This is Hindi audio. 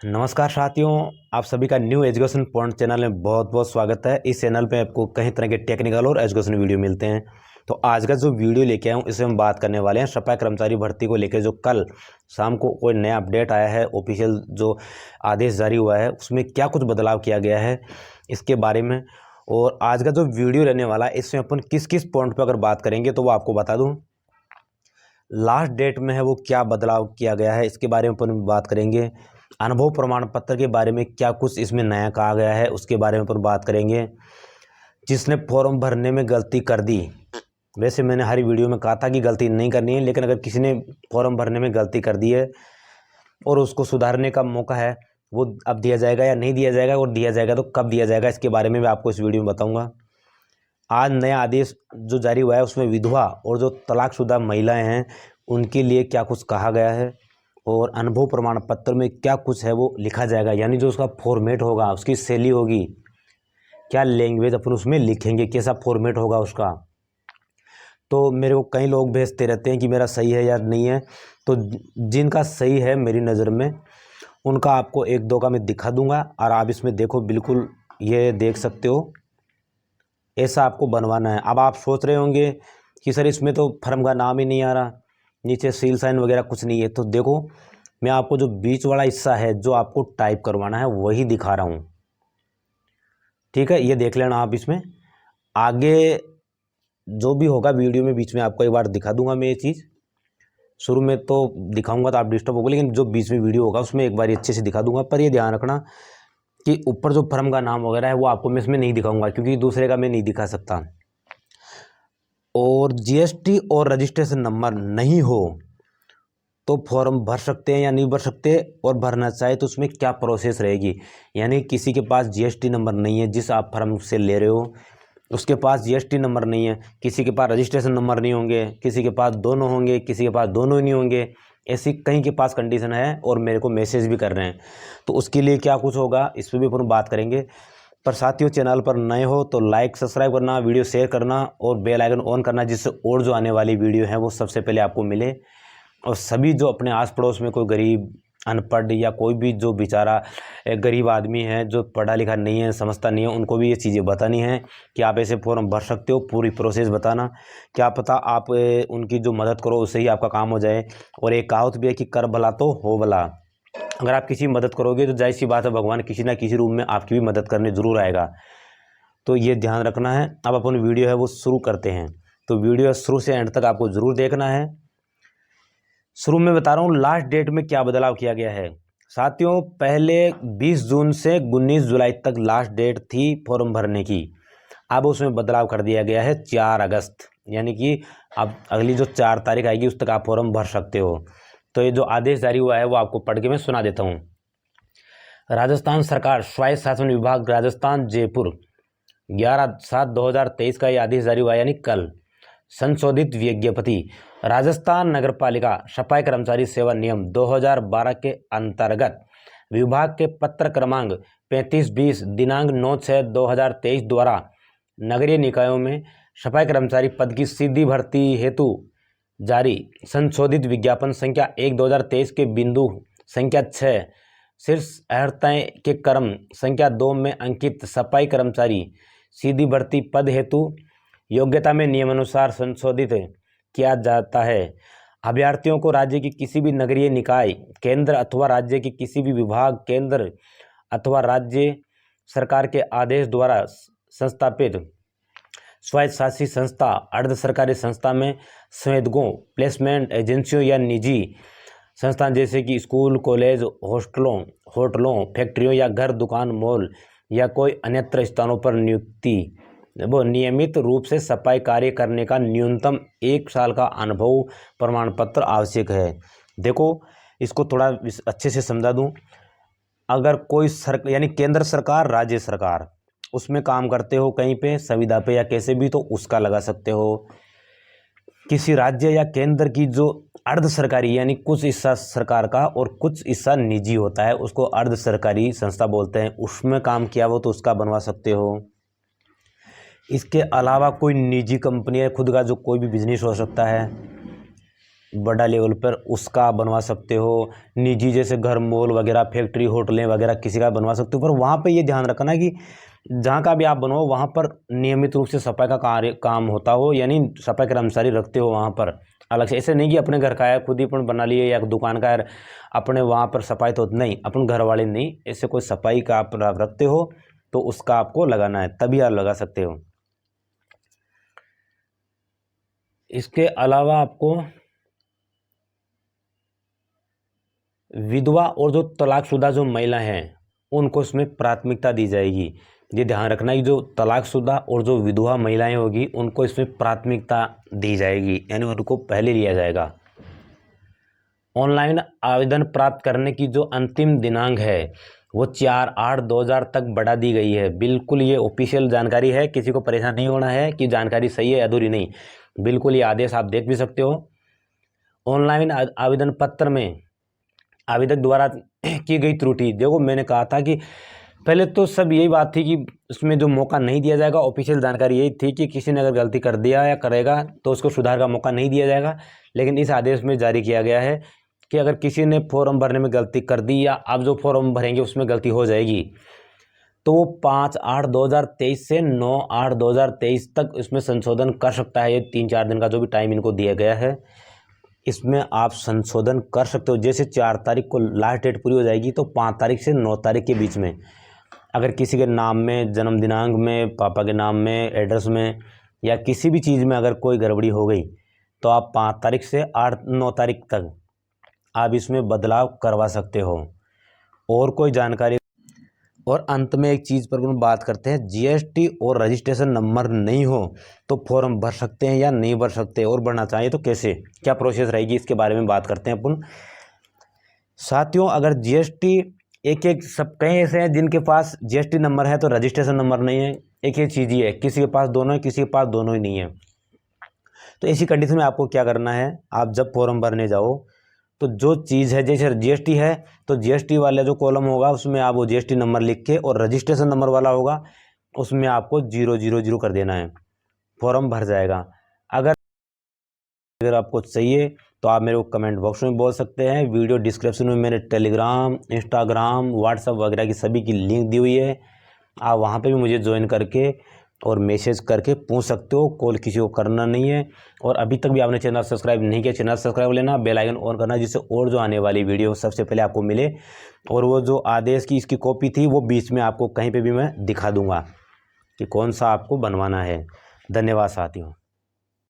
नमस्कार साथियों, आप सभी का न्यू एजुकेशन पॉइंट चैनल में बहुत बहुत स्वागत है। इस चैनल पे आपको कई तरह के टेक्निकल और एजुकेशन वीडियो मिलते हैं। तो आज का जो वीडियो लेके आया हूँ इसमें हम बात करने वाले हैं सफाई कर्मचारी भर्ती को लेकर। जो कल शाम को कोई नया अपडेट आया है, ऑफिशियल जो आदेश जारी हुआ है उसमें क्या कुछ बदलाव किया गया है इसके बारे में। और आज का जो वीडियो रहने वाला है इसमें अपन किस किस पॉइंट पर अगर बात करेंगे तो वो आपको बता दूँ। लास्ट डेट में है वो क्या बदलाव किया गया है इसके बारे में अपन बात करेंगे। अनुभव प्रमाण पत्र के बारे में क्या कुछ इसमें नया कहा गया है उसके बारे में अपन बात करेंगे। जिसने फॉर्म भरने में गलती कर दी, वैसे मैंने हर वीडियो में कहा था कि गलती नहीं करनी है, लेकिन अगर किसी ने फॉर्म भरने में गलती कर दी है और उसको सुधारने का मौका है, वो अब दिया जाएगा या नहीं दिया जाएगा, और दिया जाएगा तो कब दिया जाएगा, इसके बारे में मैं आपको इस वीडियो में बताऊँगा। आज नया आदेश जो जारी हुआ है उसमें विधवा और जो तलाकशुदा महिलाएं हैं उनके लिए क्या कुछ कहा गया है, और अनुभव प्रमाण पत्र में क्या कुछ है वो लिखा जाएगा। यानी जो उसका फॉर्मेट होगा, उसकी शैली होगी, क्या लैंग्वेज अपन उसमें लिखेंगे, कैसा फॉर्मेट होगा उसका। तो मेरे को कई लोग भेजते रहते हैं कि मेरा सही है या नहीं है। तो जिनका सही है मेरी नज़र में उनका आपको एक दो का मैं दिखा दूंगा, और आप इसमें देखो, बिल्कुल ये देख सकते हो, ऐसा आपको बनवाना है। अब आप सोच रहे होंगे कि सर इसमें तो फर्म का नाम ही नहीं आ रहा, नीचे सील साइन वगैरह कुछ नहीं है। तो देखो, मैं आपको जो बीच वाला हिस्सा है जो आपको टाइप करवाना है वही दिखा रहा हूँ, ठीक है। ये देख लेना आप। इसमें आगे जो भी होगा वीडियो में बीच में आपको एक बार दिखा दूंगा मैं ये चीज़। शुरू में तो दिखाऊंगा तो आप डिस्टर्ब होगा, लेकिन जो बीच में वीडियो होगा उसमें एक बार अच्छे से दिखा दूंगा। पर ये ध्यान रखना कि ऊपर जो फर्म का नाम वगैरह है वो आपको मैं इसमें नहीं दिखाऊंगा, क्योंकि दूसरे का मैं नहीं दिखा सकता। और जीएसटी और रजिस्ट्रेशन नंबर नहीं हो तो फॉर्म भर सकते हैं या नहीं भर सकते, और भरना चाहे तो उसमें क्या प्रोसेस रहेगी। यानी किसी के पास जीएसटी नंबर नहीं है, जिस आप फर्म से ले रहे हो उसके पास जीएसटी नंबर नहीं है, किसी के पास रजिस्ट्रेशन नंबर नहीं होंगे, किसी के पास दोनों होंगे, किसी के पास दोनों ही नहीं होंगे, ऐसी कहीं के पास कंडीशन है और मेरे को मैसेज भी कर रहे हैं। तो उसके लिए क्या कुछ होगा इस पर भी अपन बात करेंगे। पर साथियों, चैनल पर नए हो तो लाइक सब्सक्राइब करना, वीडियो शेयर करना और बेल आइकन ऑन करना, जिससे और जो आने वाली वीडियो है वो सबसे पहले आपको मिले। और सभी जो अपने आस पड़ोस में कोई गरीब, अनपढ़ या कोई भी जो बेचारा गरीब आदमी है जो पढ़ा लिखा नहीं है, समझता नहीं है, उनको भी ये चीज़ें बतानी है कि आप ऐसे फॉर्म भर सकते हो। पूरी प्रोसेस बताना, क्या पता आप उनकी जो मदद करो उससे ही आपका काम हो जाए। और एक कहावत भी है कि कर भला तो हो भला। अगर आप किसी की मदद करोगे तो जाहिर सी बात है भगवान किसी ना किसी रूप में आपकी भी मदद करने ज़रूर आएगा। तो ये ध्यान रखना है। अब अपन वीडियो है वो शुरू करते हैं। तो वीडियो शुरू से एंड तक आपको ज़रूर देखना है। शुरू में बता रहा हूँ लास्ट डेट में क्या बदलाव किया गया है। साथियों, पहले 20 जून से 19 जुलाई तक लास्ट डेट थी फॉर्म भरने की। अब उसमें बदलाव कर दिया गया है 4 अगस्त, यानी कि अब अगली जो 4 तारीख आएगी उस तक आप फॉर्म भर सकते हो। तो ये जो आदेश जारी हुआ है वो आपको पढ़ के मैं सुना देता हूँ। राजस्थान सरकार स्वायत्त शासन विभाग राजस्थान जयपुर 11/7/2023 का ये आदेश जारी हुआ, यानी कल। संशोधित विज्ञप्ति राजस्थान नगरपालिका सफाई कर्मचारी सेवा नियम 2012 के अंतर्गत विभाग के पत्र क्रमांक 3520 दिनांक 9/6/2023 द्वारा नगरीय निकायों में सफाई कर्मचारी पद की सीधी भर्ती हेतु जारी संशोधित विज्ञापन संख्या 1/2023 के बिंदु संख्या 6 शीर्ष अहर्ताएँ के क्रम संख्या 2 में अंकित सफाई कर्मचारी सीधी भर्ती पद हेतु योग्यता में नियमानुसार संशोधित किया जाता है। अभ्यर्थियों को राज्य की किसी भी नगरीय निकाय, केंद्र अथवा राज्य के किसी भी विभाग, केंद्र अथवा राज्य सरकार के आदेश द्वारा संस्थापित स्वायत्त शासी संस्था, अर्ध सरकारी संस्था में संवेदकों, प्लेसमेंट एजेंसियों या निजी संस्थान जैसे कि स्कूल, कॉलेज, होटलों, फैक्ट्रियों या घर, दुकान, मॉल या कोई अन्यत्र स्थानों पर नियुक्ति वो नियमित रूप से सफाई कार्य करने का न्यूनतम 1 साल का अनुभव प्रमाण पत्र आवश्यक है। देखो, इसको थोड़ा अच्छे से समझा दूं। अगर कोई यानी केंद्र सरकार, राज्य सरकार, उसमें काम करते हो कहीं पे संविदा पे या कैसे भी, तो उसका लगा सकते हो। किसी राज्य या केंद्र की जो अर्ध सरकारी, यानी कुछ हिस्सा सरकार का और कुछ हिस्सा निजी होता है, उसको अर्ध सरकारी संस्था बोलते हैं, उसमें काम किया हो तो उसका बनवा सकते हो। इसके अलावा कोई निजी कंपनी है, खुद का जो कोई भी बिजनेस हो सकता है, बड़ा लेवल पर उसका आप बनवा सकते हो। निजी जैसे घर, मॉल वगैरह, फैक्ट्री, होटलें वगैरह किसी का बनवा सकते हो। पर वहाँ पे ये ध्यान रखना कि जहाँ का भी आप बनवाओ वहाँ पर नियमित रूप से सफाई का काम होता हो, यानी सफाई कर्मचारी रखते हो वहाँ पर अलग से। ऐसे नहीं कि अपने घर का है खुद ही अपन बना लिए, या दुकान का है अपने वहाँ पर सफाई तो नहीं, अपन घर वाले नहीं, ऐसे कोई सफाई का आप रखते हो तो उसका आपको लगाना है, तभी आप लगा सकते हो। इसके अलावा आपको विधवा और जो तलाकशुदा जो महिला हैं उनको इसमें प्राथमिकता दी जाएगी। ये ध्यान रखना कि जो तलाकशुदा और जो विधवा महिलाएं होगी उनको इसमें प्राथमिकता दी जाएगी, यानी उनको पहले लिया जाएगा। ऑनलाइन आवेदन प्राप्त करने की जो अंतिम दिनांक है वो 4/8/2000 तक बढ़ा दी गई है। बिल्कुल ये ऑफिशियल जानकारी है, किसी को परेशान नहीं होना है कि जानकारी सही है अधूरी नहीं, बिल्कुल ये आदेश आप देख भी सकते हो। ऑनलाइन आवेदन पत्र में आवेदक द्वारा की गई त्रुटि, देखो मैंने कहा था कि पहले तो सब यही बात थी कि उसमें जो मौका नहीं दिया जाएगा, ऑफिशियल जानकारी यही थी कि किसी ने अगर गलती कर दिया या करेगा तो उसको सुधार का मौका नहीं दिया जाएगा। लेकिन इस आदेश में जारी किया गया है कि अगर किसी ने फॉर्म भरने में गलती कर दी या आप जो फॉर्म भरेंगे उसमें गलती हो जाएगी तो वो 5/8/2023 से 9/8/2023 तक इसमें संशोधन कर सकता है। ये 3-4 दिन का जो भी टाइम इनको दिया गया है इसमें आप संशोधन कर सकते हो। जैसे 4 तारीख को लास्ट डेट पूरी हो जाएगी तो 5 तारीख से 9 तारीख के बीच में अगर किसी के नाम में, जन्म दिनांक में, पापा के नाम में, एड्रेस में या किसी भी चीज़ में अगर कोई गड़बड़ी हो गई तो आप 5 तारीख से 8-9 तारीख तक आप इसमें बदलाव करवा सकते हो। और कोई जानकारी, और अंत में एक चीज़ पर बात करते हैं, जीएसटी और रजिस्ट्रेशन नंबर नहीं हो तो फॉर्म भर सकते हैं या नहीं भर सकते, और भरना चाहिए तो कैसे, क्या प्रोसेस रहेगी, इसके बारे में बात करते हैं अपन। साथियों, अगर जीएसटी एक सब कई ऐसे हैं जिनके पास जीएसटी नंबर है तो रजिस्ट्रेशन नंबर नहीं है, एक चीज़ ही है, किसी के पास दोनों है, किसी के पास दोनों ही नहीं है। तो ऐसी कंडीशन में आपको क्या करना है, आप जब फॉर्म भरने जाओ तो जो चीज़ है, जैसे जीएसटी है तो जीएसटी वाला जो कॉलम होगा उसमें आप वो जीएसटी नंबर लिख के, और रजिस्ट्रेशन नंबर वाला होगा उसमें आपको 000 कर देना है, फॉर्म भर जाएगा। अगर आपको चाहिए तो आप मेरे को कमेंट बॉक्स में बोल सकते हैं। वीडियो डिस्क्रिप्शन में मेरे टेलीग्राम, इंस्टाग्राम, व्हाट्सअप वगैरह की सभी की लिंक दी हुई है, आप वहाँ पे भी मुझे ज्वाइन करके और मैसेज करके पूछ सकते हो, कॉल किसी को करना नहीं है। और अभी तक भी आपने चैनल सब्सक्राइब नहीं किया, चैनल सब्सक्राइब लेना, बेल आइकन ऑन करना, जिससे और जो आने वाली वीडियो सबसे पहले आपको मिले। और वो जो आदेश की इसकी कॉपी थी वो बीच में आपको कहीं पे भी मैं दिखा दूंगा कि कौन सा आपको बनवाना है। धन्यवाद साथियों।